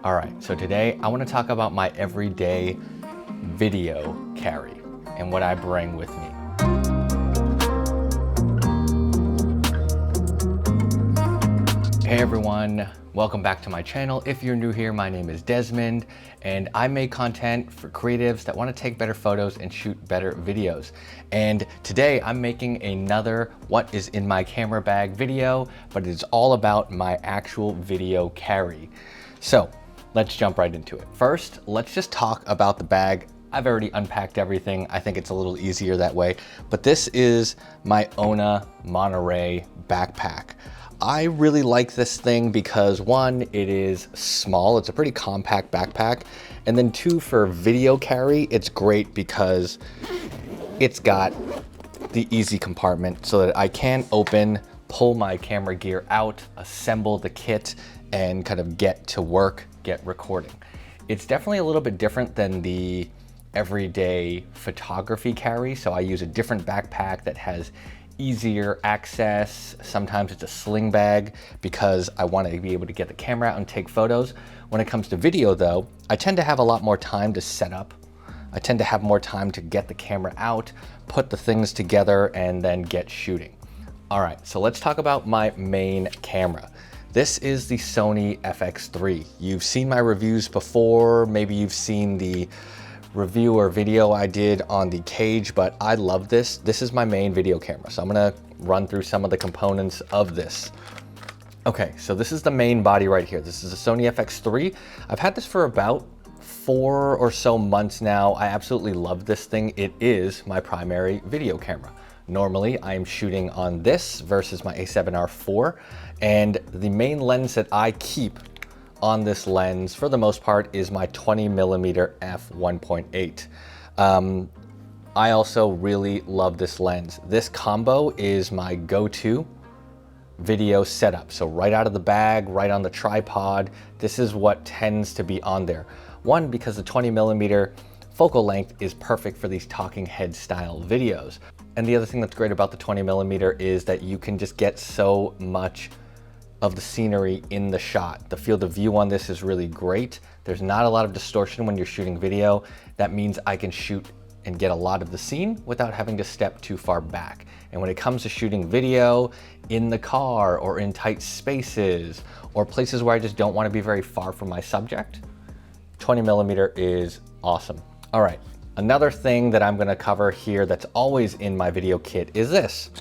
All right, so today I want to talk about my everyday video carry and what I bring with me. Hey everyone, welcome back to my channel. If you're new here, my name is Desmond and I make content for creatives that want to take better photos and shoot better videos. And today I'm making another what is in my camera bag video, but it's all about my actual video carry. So let's jump right into it. First, let's just talk about the bag. I've already unpacked everything. I think it's a little easier that way, but this is my Ona Monterey backpack. I really like this thing because one, it is small. It's a pretty compact backpack. And then two, for video carry, it's great because it's got the easy compartment so that I can pull my camera gear out, assemble the kit, and kind of get to work, get recording. It's definitely a little bit different than the everyday photography carry. So I use a different backpack that has easier access. Sometimes it's a sling bag because I want to be able to get the camera out and take photos. When it comes to video though, I tend to have a lot more time to set up. I tend to have more time to get the camera out, put the things together, and then get shooting. All right, so let's talk about my main camera. This is the Sony FX3. You've seen my reviews before. Maybe you've seen the review or video I did on the Cage, but I love this. This is my main video camera. So I'm gonna run through some of the components of this. Okay, so this is the main body right here. This is a Sony FX3. I've had this for about 4 or so months now. I absolutely love this thing. It is my primary video camera. Normally I'm shooting on this versus my A7R IV, and the main lens that I keep on this lens for the most part is my 20mm f1.8. I also really love this lens. This combo is my go-to video setup. So right out of the bag, right on the tripod, this is what tends to be on there. One, because the 20mm focal length is perfect for these talking head style videos. And the other thing that's great about the 20mm is that you can just get so much of the scenery in the shot. The field of view on this is really great. There's not a lot of distortion when you're shooting video. That means I can shoot and get a lot of the scene without having to step too far back. And when it comes to shooting video in the car or in tight spaces or places where I just don't want to be very far from my subject, 20mm is awesome. All right, another thing that I'm gonna cover here that's always in my video kit is this.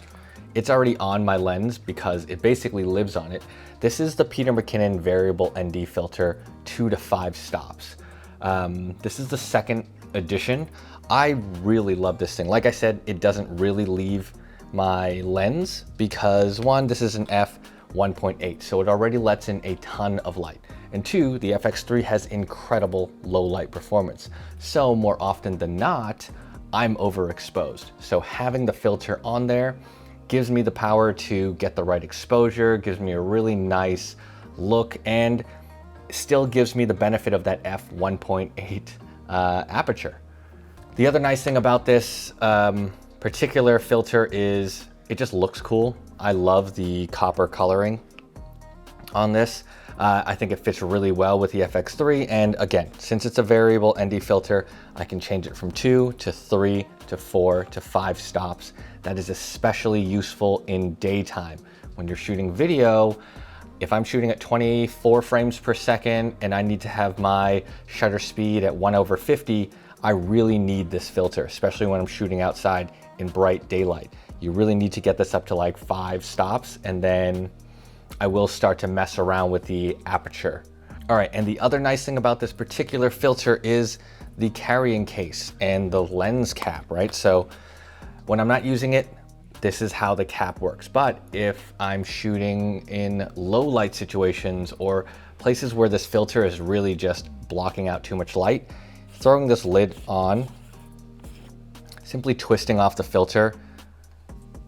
It's already on my lens because it basically lives on it. This is the Peter McKinnon variable ND filter 2 to 5 stops. This is the second edition. I really love this thing. Like I said, it doesn't really leave my lens because one, this is an f1.8, so it already lets in a ton of light. And two, the FX3 has incredible low light performance. So more often than not, I'm overexposed. So having the filter on there gives me the power to get the right exposure, gives me a really nice look, and still gives me the benefit of that f1.8 aperture. The other nice thing about this particular filter is it just looks cool. I love the copper coloring on this. I think it fits really well with the FX3. And again, since it's a variable ND filter, I can change it from 2 to 3 to 4 to 5 stops. That is especially useful in daytime. When you're shooting video, if I'm shooting at 24 frames per second and I need to have my shutter speed at 1/50, I really need this filter, especially when I'm shooting outside in bright daylight. You really need to get this up to like 5 stops, and then I will start to mess around with the aperture. All right, and the other nice thing about this particular filter is the carrying case and the lens cap, right? So when I'm not using it, this is how the cap works. But if I'm shooting in low light situations or places where this filter is really just blocking out too much light, throwing this lid on, simply twisting off the filter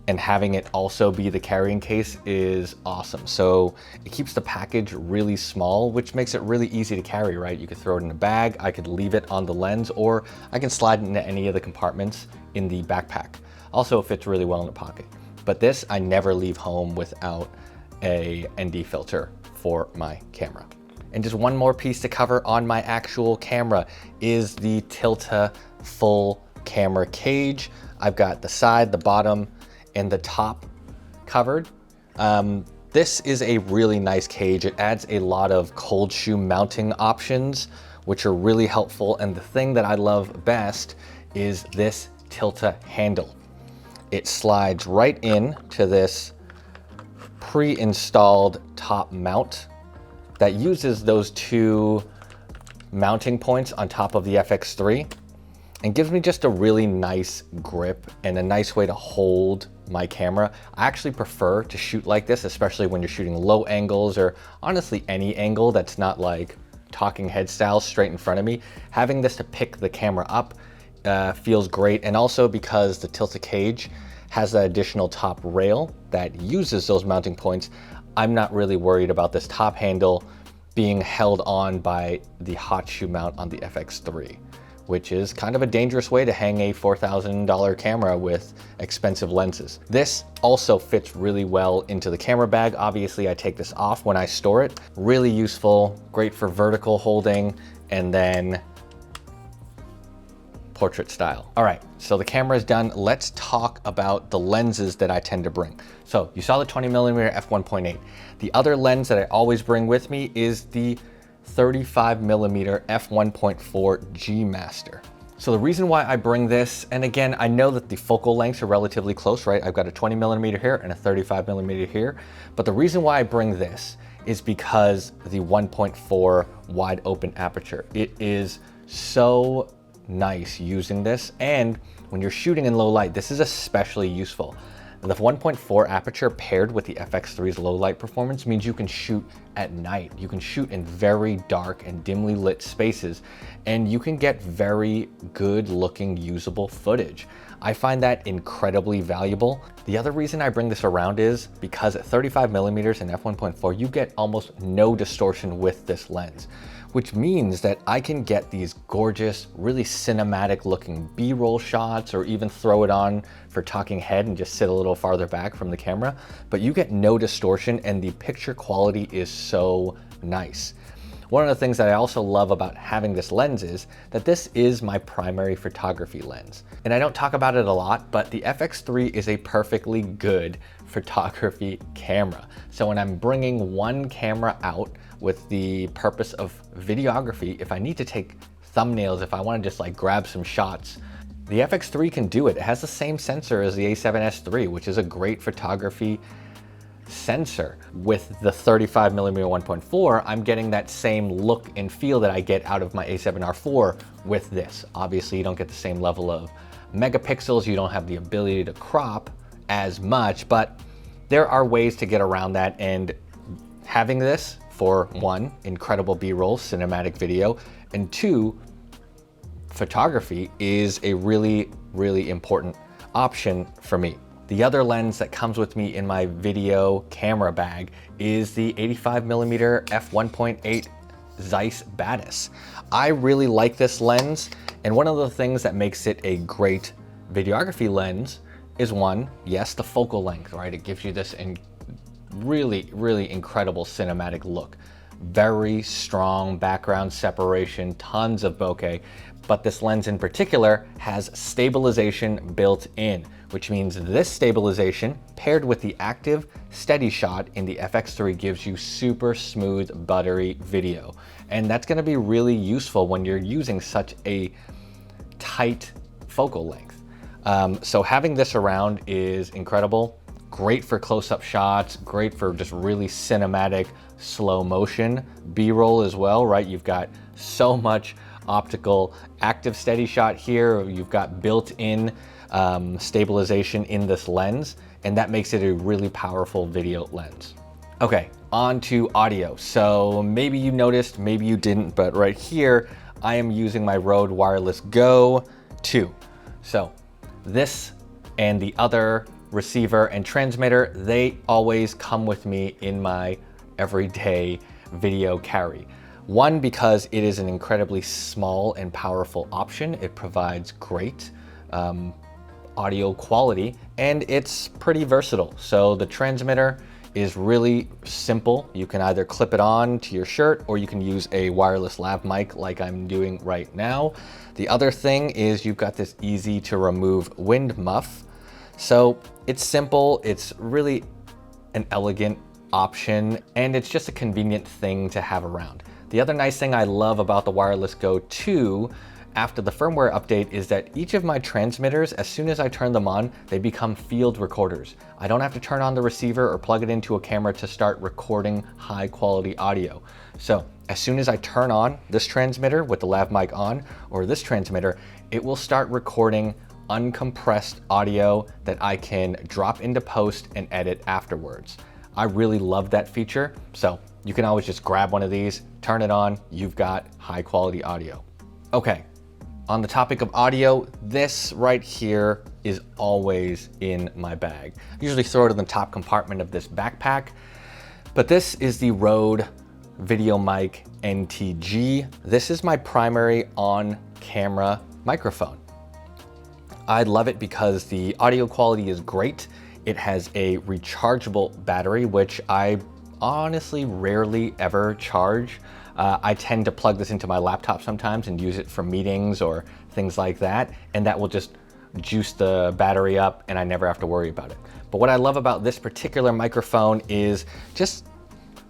and having it also be the carrying case is awesome. So it keeps the package really small, which makes it really easy to carry, right? You could throw it in a bag, I could leave it on the lens, or I can slide it into any of the compartments in the backpack. Also, it fits really well in the pocket. But this, I never leave home without a ND filter for my camera. And just one more piece to cover on my actual camera is the Tilta full camera cage. I've got the side, the bottom, and the top covered. This is a really nice cage. It adds a lot of cold shoe mounting options, which are really helpful. And the thing that I love best is this Tilta handle. It slides right in to this pre-installed top mount that uses those two mounting points on top of the FX3 and gives me just a really nice grip and a nice way to hold my camera. I actually prefer to shoot like this, especially when you're shooting low angles or honestly any angle that's not like talking head style straight in front of me. Having this to pick the camera up feels great. And also because the Tilta Cage has that additional top rail that uses those mounting points, I'm not really worried about this top handle being held on by the hot shoe mount on the FX3, which is kind of a dangerous way to hang a $4,000 camera with expensive lenses. This also fits really well into the camera bag. Obviously, I take this off when I store it. Really useful, great for vertical holding, and then portrait style. All right, so the camera is done. Let's talk about the lenses that I tend to bring. So you saw the 20mm f1.8. The other lens that I always bring with me is the 35mm f1.4 G Master. So the reason why I bring this, and again, I know that the focal lengths are relatively close, right? I've got a 20mm here and a 35mm here, but the reason why I bring this is because the 1.4 wide open aperture. It is so nice using this, and when you're shooting in low light, this is especially useful. The 1.4 aperture paired with the FX3's low light performance means you can shoot at night. You can shoot in very dark and dimly lit spaces, and you can get very good looking usable footage. I find that incredibly valuable. The other reason I bring this around is because at 35mm and f1.4, you get almost no distortion with this lens, which means that I can get these gorgeous, really cinematic looking B-roll shots, or even throw it on for talking head and just sit a little farther back from the camera, but you get no distortion and the picture quality is so nice. One of the things that I also love about having this lens is that this is my primary photography lens. And I don't talk about it a lot, but the FX3 is a perfectly good photography camera. So when I'm bringing one camera out with the purpose of videography, if I need to take thumbnails, if I want to just like grab some shots, the FX3 can do it. It has the same sensor as the A7S III, which is a great photography sensor. With the 35mm 1.4, I'm getting that same look and feel that I get out of my A7R4 with this. Obviously, you don't get the same level of megapixels, you don't have the ability to crop as much, but there are ways to get around that, and having this for one, incredible B-roll cinematic video, and two, photography is a really, really important option for me. The other lens that comes with me in my video camera bag is the 85mm f1.8 Zeiss Batis. I really like this lens, and one of the things that makes it a great videography lens is one, yes, the focal length, right? It gives you this really, really incredible cinematic look. Very strong background separation, tons of bokeh, but this lens in particular has stabilization built in, which means this stabilization paired with the active steady shot in the FX3 gives you super smooth, buttery video. And that's gonna be really useful when you're using such a tight focal length. So having this around is incredible. Great for close-up shots, great for just really cinematic slow motion B-roll as well, right? You've got so much optical active steady shot here. You've got built-in stabilization in this lens, and that makes it a really powerful video lens. Okay, on to audio. So maybe you noticed, maybe you didn't, but right here, I am using my Rode Wireless Go 2. So this and the other receiver and transmitter, they always come with me in my everyday video carry. One, because it is an incredibly small and powerful option. It provides great audio quality, and it's pretty versatile. So the transmitter, is really simple. You can either clip it on to your shirt or you can use a wireless lav mic like I'm doing right now. The other thing is you've got this easy to remove wind muff. So it's simple, it's really an elegant option, and it's just a convenient thing to have around. The other nice thing I love about the Wireless Go 2 after the firmware update is that each of my transmitters, as soon as I turn them on, they become field recorders. I don't have to turn on the receiver or plug it into a camera to start recording high quality audio. So as soon as I turn on this transmitter with the lav mic on, or this transmitter, it will start recording uncompressed audio that I can drop into post and edit afterwards. I really love that feature. So you can always just grab one of these, turn it on, you've got high quality audio. Okay. On the topic of audio, this right here is always in my bag. I usually throw it in the top compartment of this backpack, but this is the Rode VideoMic NTG. This is my primary on-camera microphone. I love it because the audio quality is great. It has a rechargeable battery, which I honestly rarely ever charge. I tend to plug this into my laptop sometimes and use it for meetings or things like that, and that will just juice the battery up and I never have to worry about it. But what I love about this particular microphone is just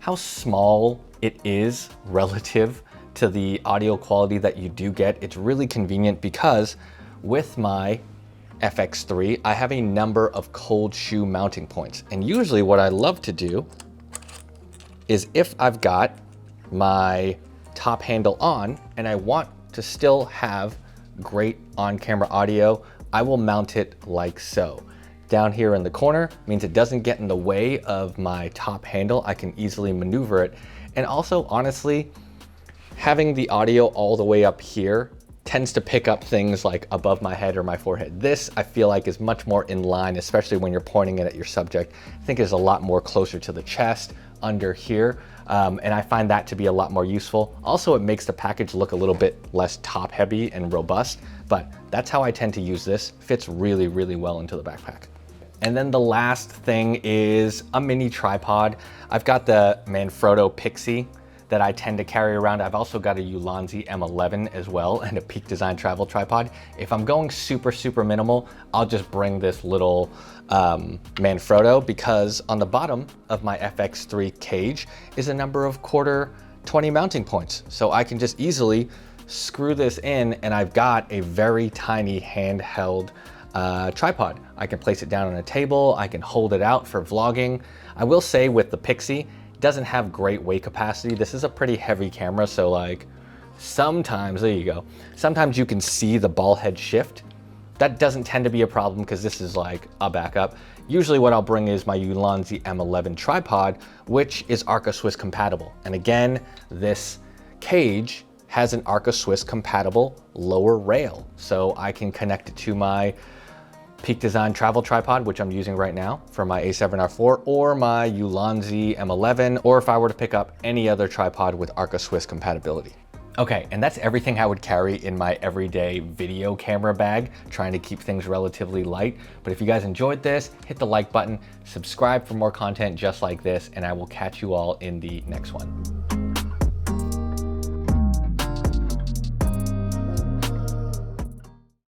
how small it is relative to the audio quality that you do get. It's really convenient because with my FX3, I have a number of cold shoe mounting points. And usually what I love to do is if I've got my top handle on and I want to still have great on-camera audio, I will mount it like so. Down here in the corner means it doesn't get in the way of my top handle. I can easily maneuver it. And also, honestly, having the audio all the way up here tends to pick up things like above my head or my forehead. This, I feel like, is much more in line, especially when you're pointing it at your subject. I think it's a lot more closer to the chest, under here, and I find that to be a lot more useful. Also, it makes the package look a little bit less top heavy and robust, but that's how I tend to use this. Fits really, really well into the backpack. And then the last thing is a mini tripod. I've got the Manfrotto Pixie that I tend to carry around. I've also got a Ulanzi M11 as well and a Peak Design travel tripod. If I'm going super, super minimal, I'll just bring this little Manfrotto, because on the bottom of my FX3 cage is a number of quarter 20 mounting points. So I can just easily screw this in and I've got a very tiny handheld tripod. I can place it down on a table, I can hold it out for vlogging. I will say with the Pixie, it doesn't have great weight capacity. This is a pretty heavy camera, so like sometimes, there you go, sometimes you can see the ball head shift. That doesn't tend to be a problem because this is like a backup. Usually what I'll bring is my Ulanzi M11 tripod, which is Arca Swiss compatible. And again, this cage has an Arca Swiss compatible lower rail. So I can connect it to my Peak Design travel tripod, which I'm using right now for my A7R4, or my Ulanzi M11, or if I were to pick up any other tripod with Arca Swiss compatibility. Okay, and that's everything I would carry in my everyday video camera bag, trying to keep things relatively light. But if you guys enjoyed this, hit the like button, subscribe for more content just like this, and I will catch you all in the next one.